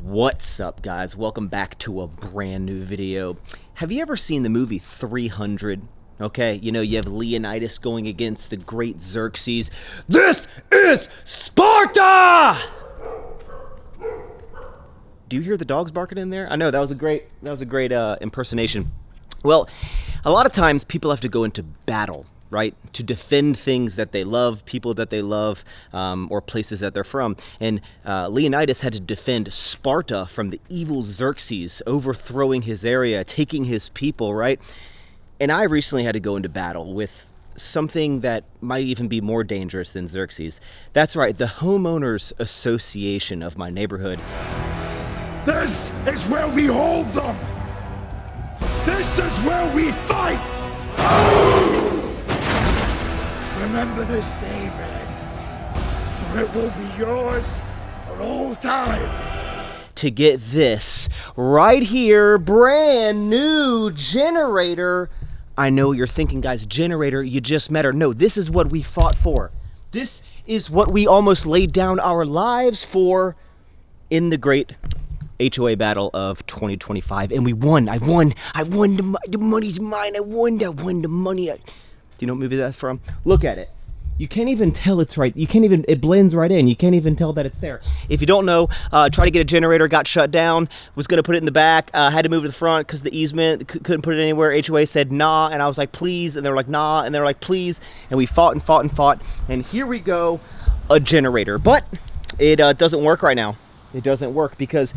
What's up, guys? Welcome back to a brand new video. Have you ever seen the movie 300? Okay, you know, you have Leonidas going against the great Xerxes. This is Sparta! Do you hear the dogs barking in there? I know, that was a great impersonation. Well, a lot of times people have to go into battle, right, to defend things that they love, people that they love, or places that they're from. And Leonidas had to defend Sparta from the evil Xerxes, overthrowing his area, taking his people, right? And I recently had to go into battle with something that might even be more dangerous than Xerxes. That's right, the Homeowners Association of my neighborhood. This is where we hold them! This is where we fight! Remember this day, man, for it will be yours for all time. To get this right here, brand new generator. I know you're thinking, guys, generator, you just met her. No, this is what we fought for. This is what we almost laid down our lives for in the great HOA battle of 2025. And we won. I won. The money's mine. I won the money. Do you know what movie that's from? Look at it. You can't even tell it's right. You can't even, it blends right in. You can't even tell that it's there. If you don't know, try to get a generator, got shut down, was gonna put it in the back, had to move to the front because the easement, couldn't put it anywhere. HOA said nah, and I was like, please, and they're like, nah, and they're like, please, and we fought and fought and fought, and here we go, a generator. But it doesn't work right now. It doesn't work because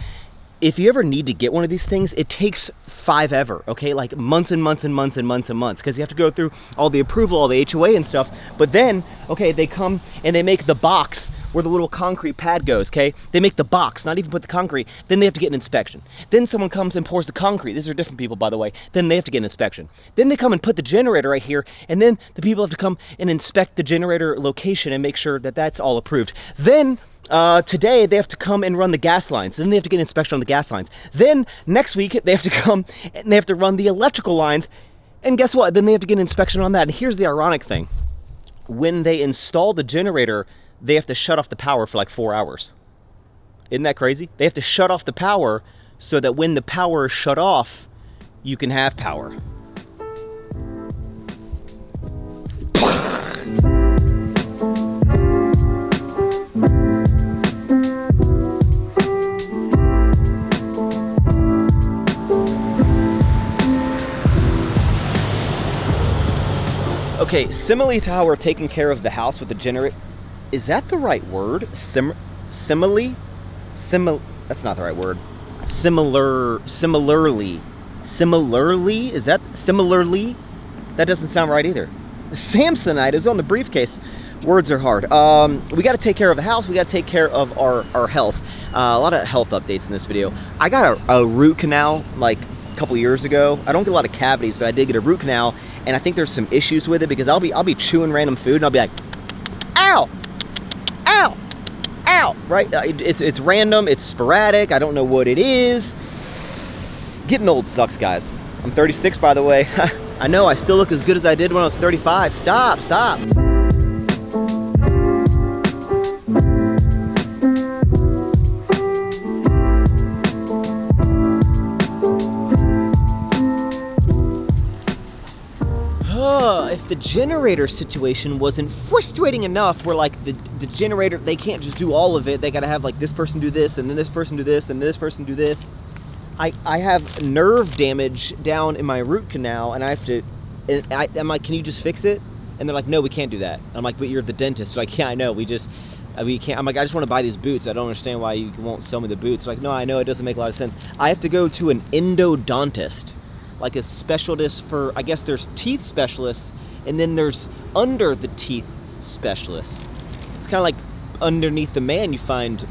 if you ever need to get one of these things, it takes forever, okay? Like months and months and months and months and months, because you have to go through all the approval, all the HOA and stuff. But then, okay, they come and they make the box where the little concrete pad goes, okay? They make the box, not even put the concrete. Then they have to get an inspection. Then someone comes and pours the concrete. These are different people, by the way. Then they have to get an inspection. Then they come and put the generator right here, and then the people have to come and inspect the generator location and make sure that that's all approved. Then today they have to come and run the gas lines. Then they have to get an inspection on the gas lines. Then next week they have to come and they have to run the electrical lines. And guess what? Then they have to get an inspection on that. And here's the ironic thing. When they install the generator, they have to shut off the power for like 4 hours. Isn't that crazy? They have to shut off the power so that when the power is shut off, you can have power. Okay, similarly to how we're taking care of the house with the generator, is that the right word? That's not the right word. Similarly, is that similarly? That doesn't sound right either. Samsonite is on the briefcase. Words are hard. We got to take care of the house. We got to take care of our health. A lot of health updates in this video. I got a root canal like couple years ago. I don't get a lot of cavities, but I did get a root canal, and I think there's some issues with it because I'll be chewing random food and I'll be like, ow, ow, ow, right? It's random, it's sporadic, I don't know what it is. Getting old sucks, guys. I'm 36, by the way. I know, I still look as good as I did when I was 35. Stop. If the generator situation wasn't frustrating enough, where like the generator, they can't just do all of it. They got to have like this person do this, and then this person do this, and this person do this. I have nerve damage down in my root canal, and I have to, I'm like, can you just fix it? And they're like, no, we can't do that. I'm like, but you're the dentist. They're like, yeah, I know, we can't. I'm like, I just want to buy these boots. I don't understand why you won't sell me the boots. They're like, no, I know, it doesn't make a lot of sense. I have to go to an endodontist, like a specialist for, I guess there's teeth specialists, and then there's under the teeth specialists. It's kind of like underneath the man you find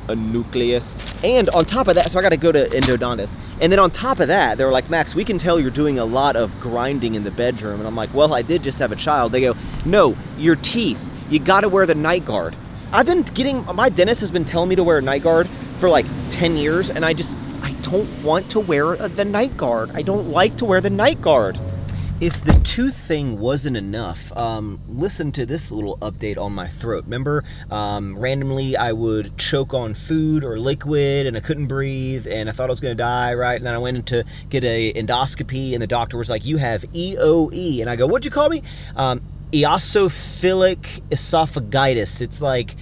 a nucleus. And on top of that, so I got to go to endodontist. And then on top of that, they were like, Max, we can tell you're doing a lot of grinding in the bedroom. And I'm like, well, I did just have a child. They go, no, your teeth, you got to wear the night guard. My dentist has been telling me to wear a night guard for like 10 years, and I don't want to wear the night guard. I don't like to wear the night guard. If the tooth thing wasn't enough, listen to this little update on my throat. Remember, randomly I would choke on food or liquid and I couldn't breathe and I thought I was gonna die, right? And then I went in to get a endoscopy and the doctor was like, you have EOE. And I go, what'd you call me? Eosinophilic esophagitis. It's like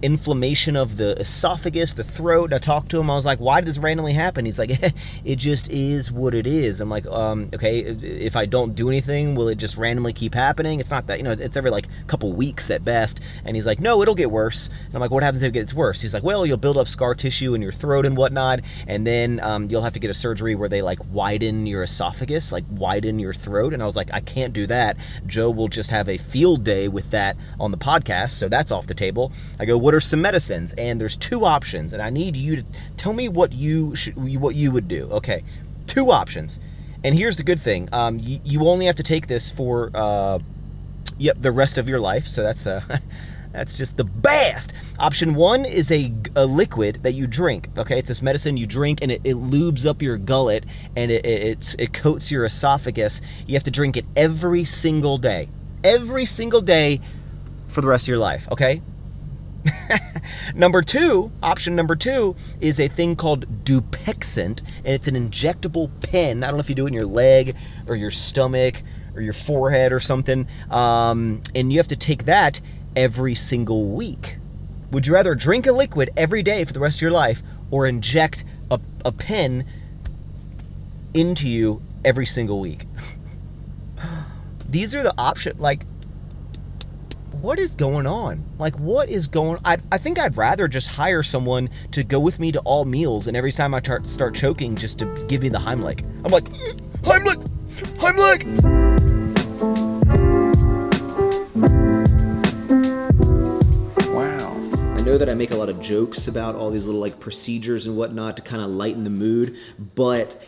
inflammation of the esophagus, the throat. I talked to him. I was like, why did this randomly happen? He's like, it just is what it is. I'm like, okay, if I don't do anything, will it just randomly keep happening? It's not that, it's every like couple weeks at best. And he's like, no, it'll get worse. And I'm like, what happens if it gets worse? He's like, well, you'll build up scar tissue in your throat and whatnot. And then you'll have to get a surgery where they like widen your esophagus, like widen your throat. And I was like, I can't do that. Joe will just have a field day with that on the podcast. So that's off the table. I go, what are some medicines? And there's two options, and I need you to tell me what you would do. Okay, two options. And here's the good thing: you only have to take this for the rest of your life. So that's that's just the best. Option one is a liquid that you drink. Okay, it's this medicine you drink, and it lubes up your gullet, and it coats your esophagus. You have to drink it every single day for the rest of your life. Okay. Option number two is a thing called Dupexent, and it's an injectable pen. I don't know if you do it in your leg or your stomach or your forehead or something, and you have to take that every single week. Would you rather drink a liquid every day for the rest of your life or inject a pen into you every single week? These are the options. Like, what is going on? Like, what is going on? I think I'd rather just hire someone to go with me to all meals, and every time I start choking, just to give me the Heimlich. I'm like, Heimlich! I know that I make a lot of jokes about all these little like procedures and whatnot to kind of lighten the mood, but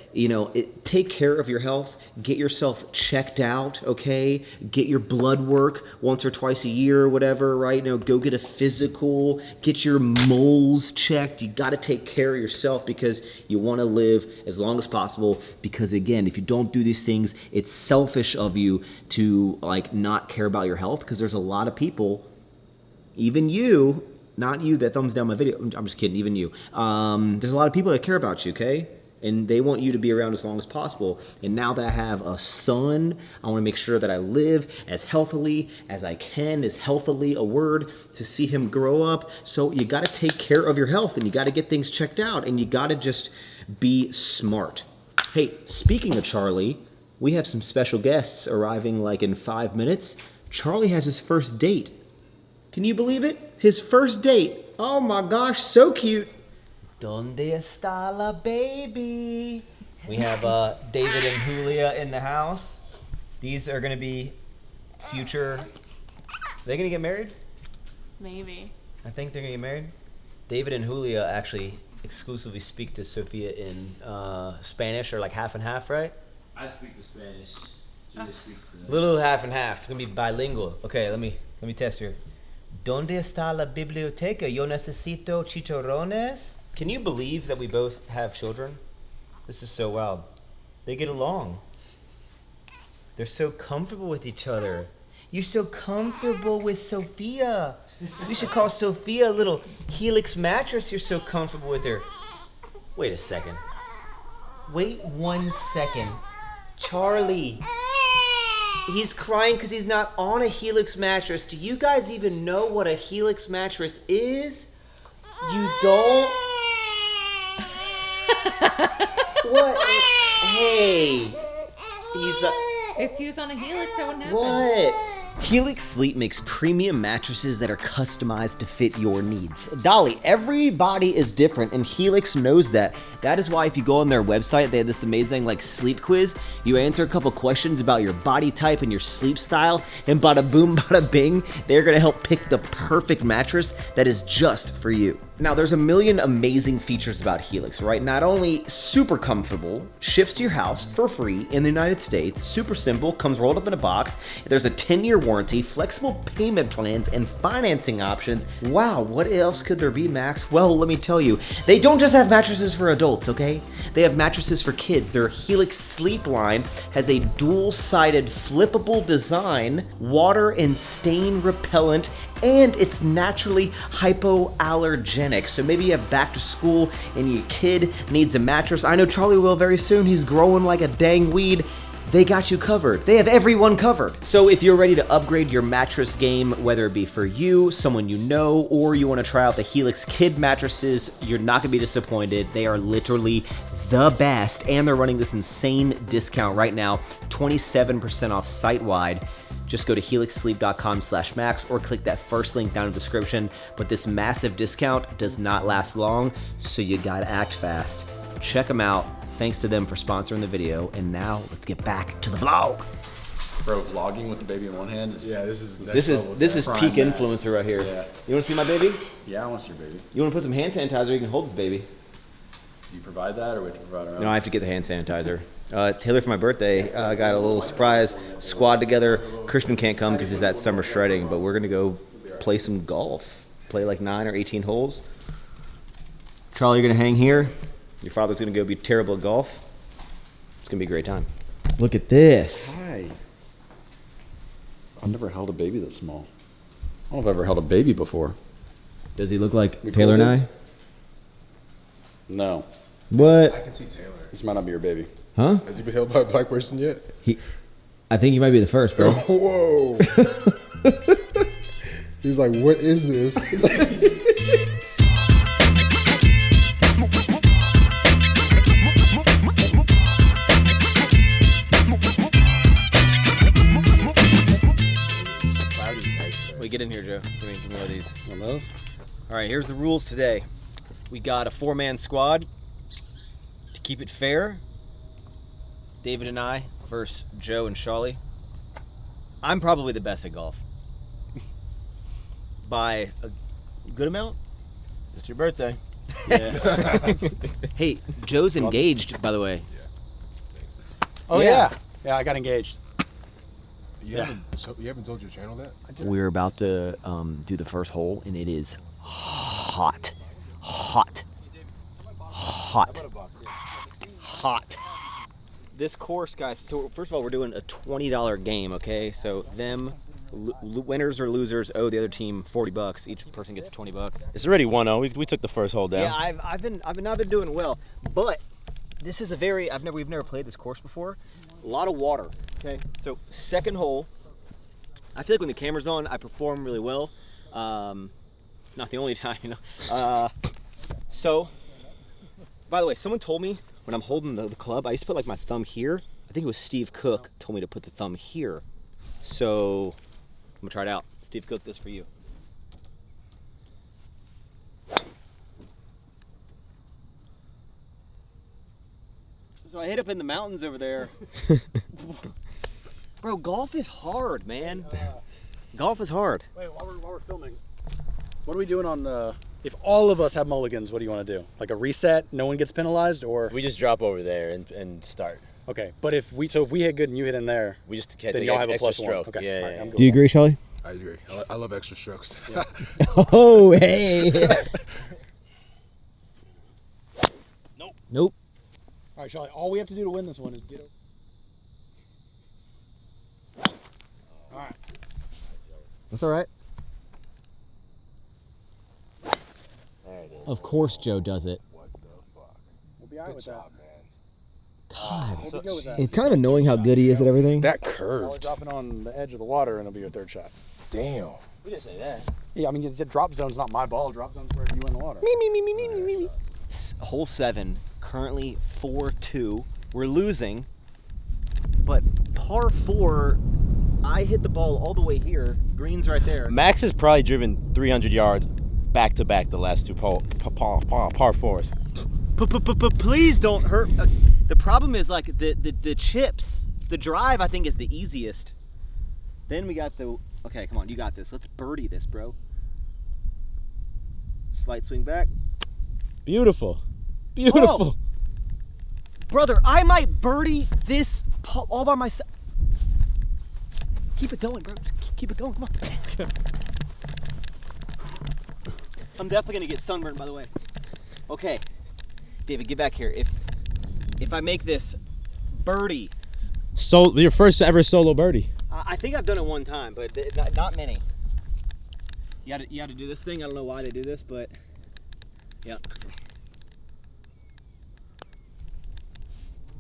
take care of your health, get yourself checked out, okay? Get your blood work once or twice a year or whatever, right? Go get a physical, get your moles checked. You got to take care of yourself because you want to live as long as possible, because again, if you don't do these things, it's selfish of you to like not care about your health, because there's a lot of people, even you, not you that thumbs down my video, I'm just kidding, even you. There's a lot of people that care about you, okay? And they want you to be around as long as possible. And now that I have a son, I want to make sure that I live as healthily as I can, as healthily a word, to see him grow up. So you got to take care of your health, and you got to get things checked out, and you got to just be smart. Hey, speaking of Charlie, we have some special guests arriving like in 5 minutes. Charlie has his first date. Can you believe it? His first date. Oh my gosh, so cute. Donde está la baby? We have David and Julia in the house. These are gonna be future. Are they gonna get married? Maybe. I think they're gonna get married. David and Julia actually exclusively speak to Sophia in Spanish, or like half and half, right? I speak the Spanish. Julia speaks the Little half and half. It's gonna be bilingual. Okay, let me test here. ¿Dónde está la biblioteca? Yo necesito chicharrones. Can you believe that we both have children? This is so wild. They get along. They're so comfortable with each other. You're so comfortable with Sophia. We should call Sophia a little Helix mattress. You're so comfortable with her. Wait a second. Wait 1 second. Charlie. He's crying because he's not on a Helix mattress. Do you guys even know what a Helix mattress is? You don't? What? Hey. He's If he was on a Helix, that wouldn't happen. What? Helix Sleep makes premium mattresses that are customized to fit your needs. Dolly, everybody is different, and Helix knows that. That is why if you go on their website, they have this amazing sleep quiz. You answer a couple questions about your body type and your sleep style, and bada boom, bada bing, they're gonna help pick the perfect mattress that is just for you. Now, there's a million amazing features about Helix, right? Not only super comfortable, ships to your house for free in the United States, super simple, comes rolled up in a box, there's a 10-year warranty, flexible payment plans, and financing options. Wow, what else could there be, Max? Well, let me tell you, they don't just have mattresses for adults, okay? They have mattresses for kids. Their Helix Sleep line has a dual-sided flippable design, water and stain repellent, and it's naturally hypoallergenic. So maybe you have back to school and your kid needs a mattress. I know Charlie will very soon. He's growing like a dang weed. They got you covered. They have everyone covered. So if you're ready to upgrade your mattress game, whether it be for you, someone you know, or you want to try out the Helix Kid mattresses, you're not going to be disappointed. They are literally the best, and they're running this insane discount right now, 27% off site-wide. Just go to helixsleep.com/max or click that first link down in the description. But this massive discount does not last long, so you gotta act fast. Check them out. Thanks to them for sponsoring the video. And now let's get back to the vlog. Bro, vlogging with the baby in one hand is... Yeah, this is peak influencer right here. Yeah. You wanna see my baby? Yeah, I want to see your baby. You wanna put some hand sanitizer, you can hold this baby. Do you provide that or we have to provide our own? No, I have to get the hand sanitizer. Taylor, for my birthday, got a little surprise squad together. Christian can't come because he's at summer shredding, but we're going to go play some golf. Play like 9 or 18 holes. Charlie, you're going to hang here. Your father's going to go be terrible at golf. It's going to be a great time. Look at this. Hi. I've never held a baby this small. I don't know if I've ever held a baby before. Does he look like Taylor and I? No. What? I can see Taylor. This might not be your baby. Huh? Has he been held by a black person yet? I think you might be the first, bro. Whoa. He's like, what is this? Wait, get in here, Joe. Give me one of these. One of those? All right, here's the rules today. We got a 4-man squad. To keep it fair, David and I versus Joe and Charlie. I'm probably the best at golf. By a good amount. It's your birthday. Yeah. Hey, Joe's engaged, by the way. Oh yeah. Yeah, I got engaged. You haven't told your channel that? We're about to do the first hole, and it is hot. Hot. Hot. Hot. This course, guys, so first of all, we're doing a $20 game, okay? So them, winners or losers, owe the other team $40. Each person gets $20. It's already 1-0. We took the first hole down. Yeah, I've not been doing well, but this is a very we've never played this course before. A lot of water. Okay, so second hole. I feel like when the camera's on, I perform really well. It's not the only time, you know. So, by the way, someone told me when I'm holding the club, I used to put like my thumb here. I think it was Steve Cook told me to put the thumb here. So I'm gonna try it out. Steve Cook, this for you. So I hit up in the mountains over there. Bro, golf is hard, man. Golf is hard. Wait, while we're filming, what are we doing on if all of us have mulligans, what do you want to do? Like a reset, no one gets penalized, or? We just drop over there and start. Okay, but if we hit good and you hit in there, We just can't then take y'all have a extra plus stroke. one. Okay, Yeah, all right, yeah, I'm yeah. good Do you with that. agree, Charlie? I agree. I love extra strokes. Oh, hey. Nope. All right, Charlie, all we have to do to win this one is get over. All right. That's all right. Of course Joe does it. We'll be all right with that. God, We'll be good with that. it's kind of annoying how good he is at everything. That I'll curved. drop it on the edge of the water and it'll be your third shot. Damn. We didn't say that. Yeah, I mean, the drop zone's not my ball. Drop zone's where you in the water. Hole 7, currently 4-2. We're losing, but par 4, I hit the ball all the way here. Green's right there. Max has probably driven 300 yards back to back the last two par fours. Please don't hurt. The problem is like the chips. The drive I think is the easiest. Then we got the. Okay, come on, you got this. Let's birdie this, bro. Slight swing back. Beautiful. Beautiful. Brother, I might birdie this all by myself. Keep it going, bro. Just keep it going. Come on. I'm definitely gonna get sunburned, by the way. Okay, David, get back here. If I make this birdie, So your first ever solo birdie. I think I've done it one time, but not many. You got to do this thing. I don't know why they do this, but yeah.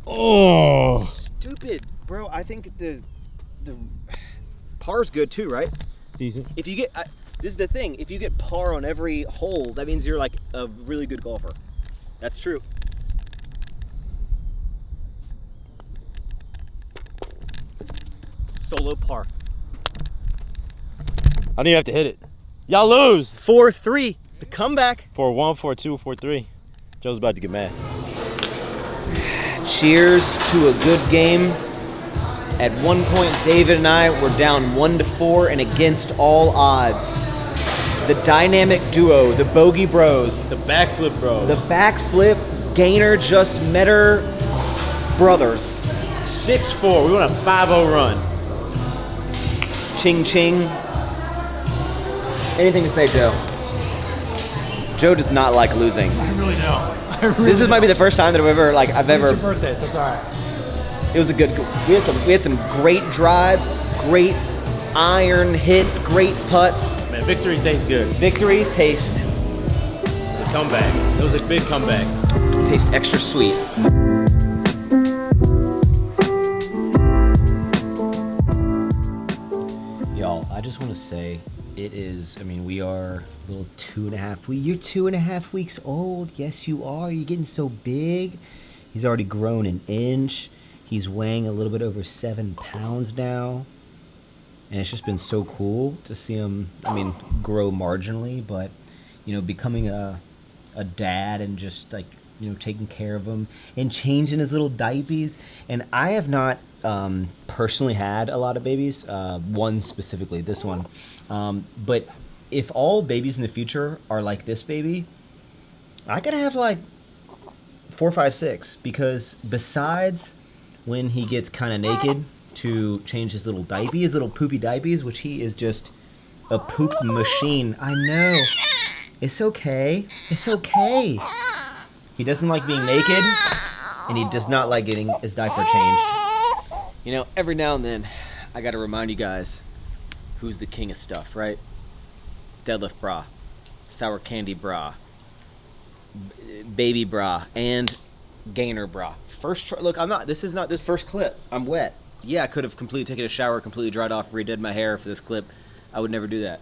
Oh. Stupid, bro. I think the par's good too, right? Decent. If you get this is the thing. If you get par on every hole, that means you're like a really good golfer. That's true. Solo par. I don't even have to hit it. Y'all lose. 4-3. The comeback. 4-1, 4-2, 4-3. Joe's about to get mad. Cheers to a good game. At one point, David and I were down 1-4 and against all odds. The dynamic duo, the Bogey Bros, The backflip bros. the backflip Gainer just met her brothers. 6-4. We want a 5-0 run. Ching ching. Anything to say, Joe? Joe does not like losing. I really don't. This might be the first time that I've It's ever. your birthday, so it's all right. It was a good. We had some great drives, great iron hits, great putts. Man, victory tastes good. Victory tastes It's a comeback. It was a big comeback. tastes extra sweet. Y'all, I just want to say, it is. I mean, we are a little 2.5 weeks. You're 2.5 weeks old. Yes, you are. You're getting so big. He's already grown an inch. He's weighing a little bit over 7 pounds now. And it's just been so cool to see him, I mean, grow marginally, but, you know, becoming a dad and just, like, you know, taking care of him and changing his little diapers. And I have not personally had a lot of babies, one specifically, this one. But if all babies in the future are like this baby, I could have like 4, 5, 6, because besides when he gets kind of naked to change his little diaper, his little poopy diapers, which he is just a poop machine. I know. It's okay. It's okay. He doesn't like being naked, and he does not like getting his diaper changed. You know, every now and then, I gotta remind you guys who's the king of stuff, right? Deadlift bra, sour candy bra, baby bra, and gainer bra. First try, look, this is not this first clip. I'm wet. Yeah, I could have completely taken a shower, completely dried off, redid my hair for this clip. I would never do that.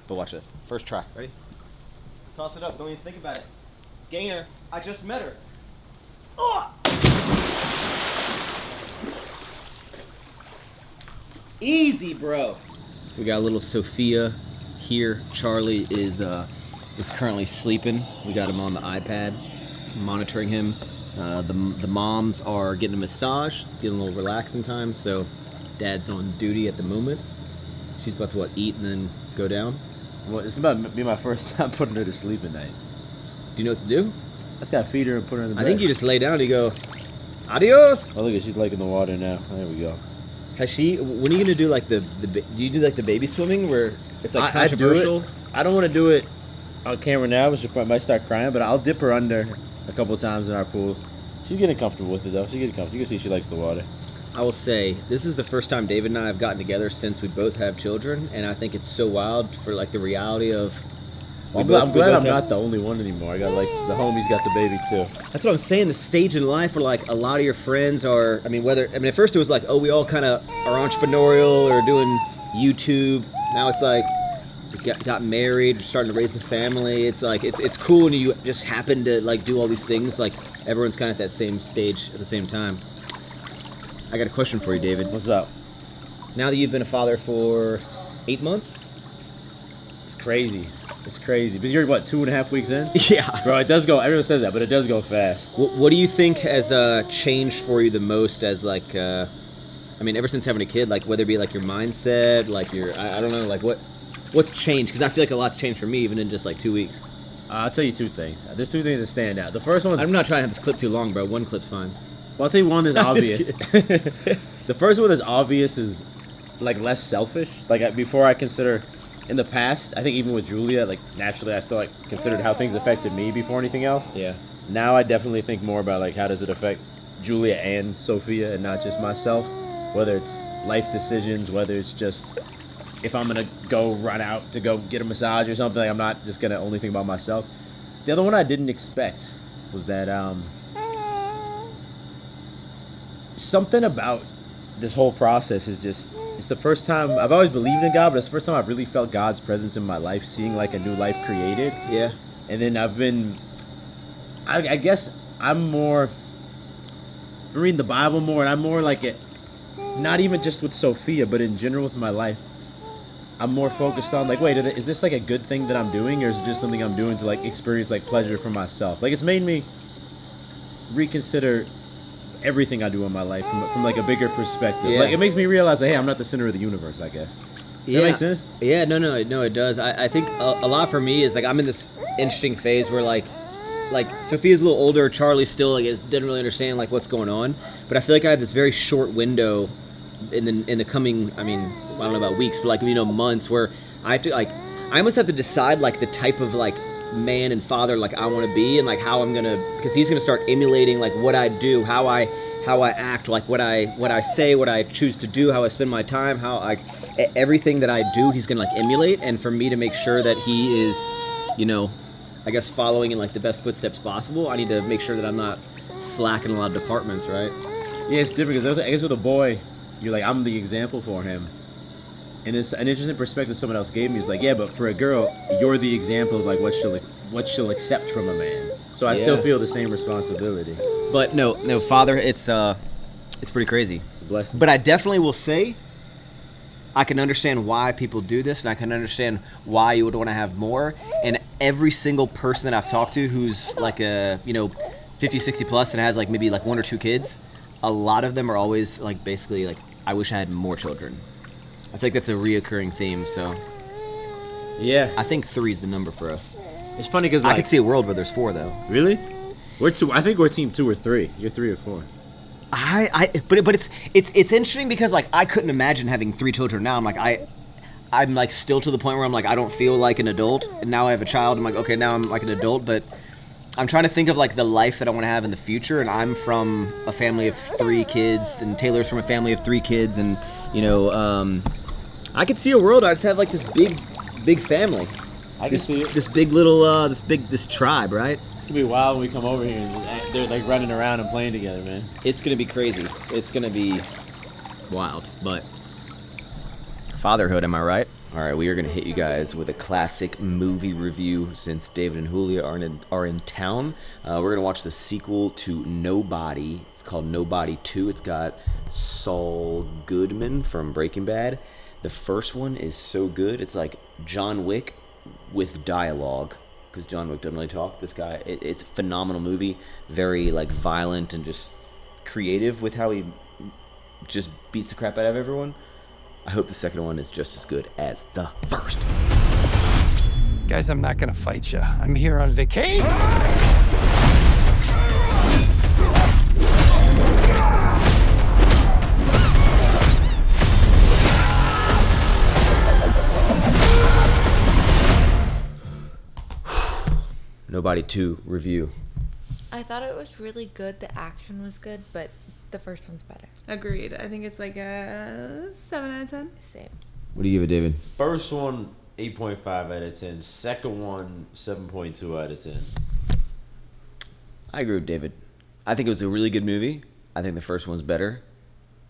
But watch this. First try. Ready? Toss it up. Don't even think about it. Gainer. I just met her. Oh! Easy, bro. So we got a little Sophia here. Charlie is currently sleeping. We got him on the iPad, monitoring him. The moms are getting a massage, getting a little relaxing time. So Dad's on duty at the moment. She's about to eat and then go down. Well, it's about to be my first time putting her to sleep at night. Do you know what to do? I just gotta feed her and put her in the bed. I think you just lay down and you go, adios. Oh, look at she's like in the water now. There we go. Has she? When are you gonna do like do you do like the baby swimming where it's like controversial? I don't want to do it on camera now, but she might start crying. But I'll dip her under a couple of times in our pool. She's getting comfortable with it though. She's getting comfortable. You can see she likes the water. I will say, this is the first time David and I have gotten together since we both have children, and I think it's so wild for like the reality of. I'm glad I'm not the only one anymore. I got like the homies got the baby too. That's what I'm saying. The stage in life where like a lot of your friends are. At first it was like, oh, we all kind of are entrepreneurial or doing YouTube. Now it's like we got married, starting to raise a family. It's like it's cool when you just happen to like do all these things. Like everyone's kind of at that same stage at the same time. I got a question for you, David. What's up? Now that you've been a father for 8 months? It's crazy. It's crazy. Because you're what, 2.5 weeks in? Yeah. Bro, it does go. Everyone says that, but it does go fast. What do you think has changed for you the most as like, ever since having a kid, like whether it be like your mindset, like your, I don't know, like what What's changed? Because I feel like a lot's changed for me even in just like 2 weeks. I'll tell you two things. There's two things that stand out. The first one's... I'm not trying to have this clip too long, bro. One clip's fine. Well, I'll tell you one that's I'm just obvious. The first one that's obvious is like less selfish. Like before I consider, in the past, I think even with Julia, like naturally I still like considered how things affected me before anything else. Yeah. Now I definitely think more about like how does it affect Julia and Sophia and not just myself. Whether it's life decisions, whether it's just if I'm gonna go run out to go get a massage or something, like I'm not just gonna only think about myself. The other one I didn't expect was that something about this whole process is just, it's the first time, I've always believed in God, but it's the first time I've really felt God's presence in my life, seeing like a new life created. Yeah. And then I've been, I guess I'm more, reading the Bible more, and I'm more like it, not even just with Sophia, but in general with my life. I'm more focused on like, wait, is this like a good thing that I'm doing, or is it just something I'm doing to like experience like pleasure for myself? Like it's made me reconsider everything I do in my life from like a bigger perspective. Yeah. Like it makes me realize that hey, I'm not the center of the universe, I guess. Yeah. That makes sense? Yeah, no, it does. I think a lot for me is like I'm in this interesting phase where like Sophia's a little older, Charlie still like doesn't really understand like what's going on, but I feel like I have this very short window in the coming, I mean, I don't know about weeks, but like months where I have to like I almost have to decide like the type of like man and father like I want to be, and like how I'm gonna, because he's gonna start emulating like what I do, how I act, like what I say, what I choose to do, how I spend my time, how I everything that I do he's gonna like emulate. And for me to make sure that he is, I guess following in like the best footsteps possible, I need to make sure that I'm not slacking in a lot of departments, right? Yeah, it's different because I guess with a boy, you're like, I'm the example for him. And it's an interesting perspective someone else gave me. Is like, yeah, but for a girl, you're the example of like what she'll accept from a man. So I still feel the same responsibility. But no, father, it's pretty crazy. It's a blessing. But I definitely will say, I can understand why people do this, and I can understand why you would want to have more. And every single person that I've talked to who's like a 50, 60 plus and has like maybe like one or two kids, a lot of them are always like basically like, I wish I had more children. I think that's a reoccurring theme, so yeah, I think 3 is the number for us. It's funny because I could see a world where there's 4 though. Really? We're 2. I think we're team 2 or 3. You're 3 or 4. But it's interesting because like I couldn't imagine having 3 children now. I'm like still to the point where I'm like I don't feel like an adult, and now I have a child. I'm like okay, now I'm like an adult, but I'm trying to think of like the life that I want to have in the future, and I'm from a family of 3 kids, and Taylor's from a family of 3 kids, and I could see a world where I just have like this big family. I can see it. This big little this tribe, right? It's gonna be wild when we come over here and they're like running around and playing together, man. It's gonna be crazy. It's gonna be wild, but fatherhood, am I right? All right, we are gonna hit you guys with a classic movie review since David and Julia are in town. We're gonna watch the sequel to Nobody. It's called Nobody 2. It's got Saul Goodman from Breaking Bad. The first one is so good. It's like John Wick with dialogue, because John Wick doesn't really talk. This guy, it's a phenomenal movie. Very like violent and just creative with how he just beats the crap out of everyone. I hope the second one is just as good as the first. Guys, I'm not gonna fight you. I'm here on vacation. Nobody 2 review. I thought it was really good. The action was good, but the first one's better. Agreed. I think it's like a 7 out of 10. Same. What do you give it, David? First one, 8.5 out of 10. Second one, 7.2 out of 10. I agree with David. I think it was a really good movie. I think the first one's better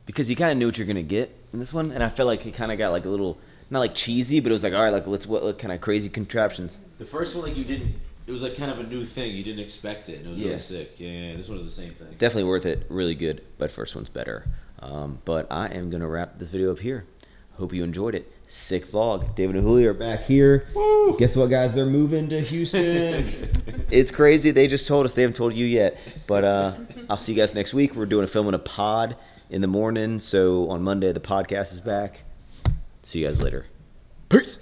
because you kind of knew what you're gonna get in this one, and I felt like it kind of got like a little, not like cheesy, but it was like, all right, like what kind of crazy contraptions. The first one, like you didn't. It was like kind of a new thing. You didn't expect it. And it was really sick. Yeah, this one was the same thing. Definitely worth it. Really good, but first one's better. But I am going to wrap this video up here. Hope you enjoyed it. Sick vlog. David and Julio are back here. Woo! Guess what, guys? They're moving to Houston. It's crazy. They just told us. They haven't told you yet. But I'll see you guys next week. We're doing a film in a pod in the morning. So on Monday, the podcast is back. See you guys later. Peace.